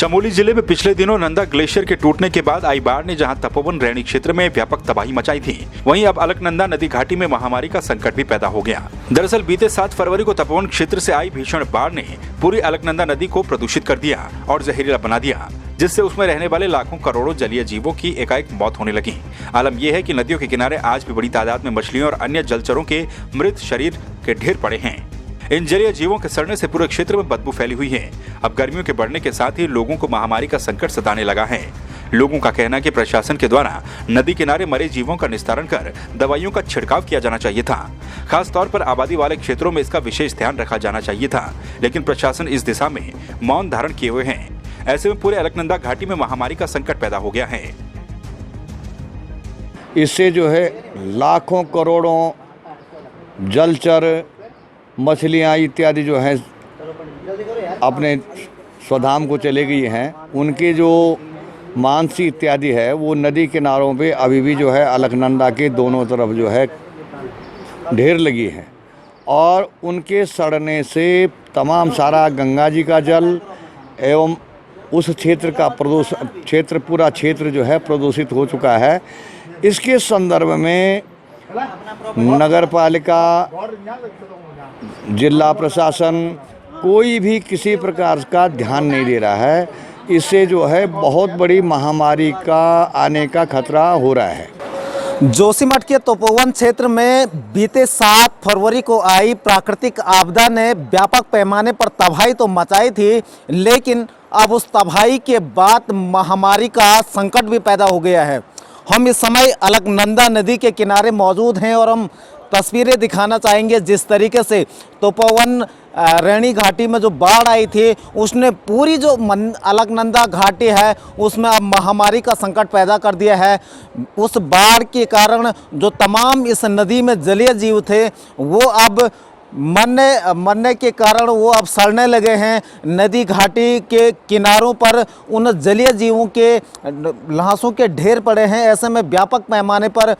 चमोली जिले में पिछले दिनों नंदा ग्लेशियर के टूटने के बाद आई बाढ़ ने जहां तपोवन रैणी क्षेत्र में व्यापक तबाही मचाई थी, वहीं अब अलकनंदा नदी घाटी में महामारी का संकट भी पैदा हो गया। दरअसल बीते 7 फरवरी को तपोवन क्षेत्र से आई भीषण बाढ़ ने पूरी अलकनंदा नदी को प्रदूषित कर दिया और जहरीला बना दिया, जिससे उसमें रहने वाले लाखों करोड़ों जलीय जीवों की एकाएक मौत होने लगी। आलम यह है कि नदियों के किनारे आज भी बड़ी तादाद में मछलियों और अन्य जलचरों के मृत शरीर के ढेर पड़े हैं। इन जलीय जीवों के सड़ने से पूरे क्षेत्र में बदबू फैली हुई है। अब गर्मियों के बढ़ने के साथ ही लोगों को महामारी का संकट सताने लगा है। लोगों का कहना है कि प्रशासन के द्वारा नदी किनारे मरे जीवों का निस्तारण कर दवाइयों का छिड़काव किया जाना चाहिए था। खास तौर पर आबादी वाले क्षेत्रों में इसका विशेष ध्यान रखा जाना चाहिए था, लेकिन प्रशासन इस दिशा में मौन धारण किए हुए हैं। ऐसे में पूरे अलकनंदा घाटी में महामारी का संकट पैदा हो गया है। इससे जो है लाखों करोड़ों जलचर, मछलियाँ इत्यादि जो हैं अपने स्वधाम को चले गई हैं। उनके जो मांसी इत्यादि है वो नदी किनारों पे अभी भी जो है अलकनंदा के दोनों तरफ जो है ढेर लगी है और उनके सड़ने से तमाम सारा गंगा जी का जल एवं उस क्षेत्र का पूरा क्षेत्र जो है प्रदूषित हो चुका है। इसके संदर्भ में नगर पालिका, जिला प्रशासन कोई भी किसी प्रकार का ध्यान नहीं दे रहा है। इससे जो है बहुत बड़ी महामारी का आने का खतरा हो रहा है। जोशीमठ के तपोवन क्षेत्र में बीते 7 फरवरी को आई प्राकृतिक आपदा ने व्यापक पैमाने पर तबाही तो मचाई थी, लेकिन अब उस तबाही के बाद महामारी का संकट भी पैदा हो गया है। हम इस समय अलकनंदा नदी के किनारे मौजूद हैं और हम तस्वीरें दिखाना चाहेंगे जिस तरीके से तपोवन रैणी घाटी में जो बाढ़ आई थी उसने पूरी जो अलकनंदा घाटी है उसमें अब महामारी का संकट पैदा कर दिया है। उस बाढ़ के कारण जो तमाम इस नदी में जलीय जीव थे वो अब मरने के कारण वो अब सड़ने लगे हैं। नदी घाटी के किनारों पर उन जलीय जीवों के लाशों के ढेर पड़े हैं। ऐसे में व्यापक पैमाने पर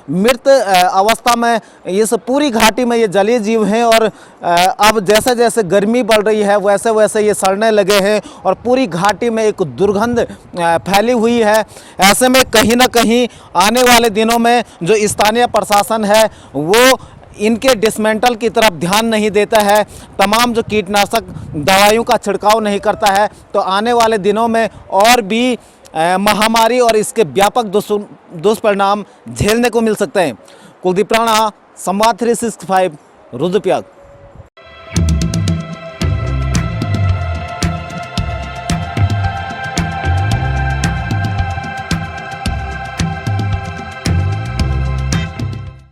मृत अवस्था में इस पूरी घाटी में ये जलीय जीव हैं और अब जैसे जैसे गर्मी बढ़ रही है वैसे वैसे ये सड़ने लगे हैं और पूरी घाटी में एक दुर्गंध फैली हुई है। ऐसे में कहीं ना कहीं आने वाले दिनों में जो स्थानीय प्रशासन है वो इनके डिसमेंटल की तरफ ध्यान नहीं देता है, तमाम जो कीटनाशक दवाइयों का छिड़काव नहीं करता है, तो आने वाले दिनों में और भी महामारी और इसके व्यापक दुष्परिणाम झेलने को मिल सकते हैं। कुलदीप राणा, संवाद 365, रुद्रप्रयाग।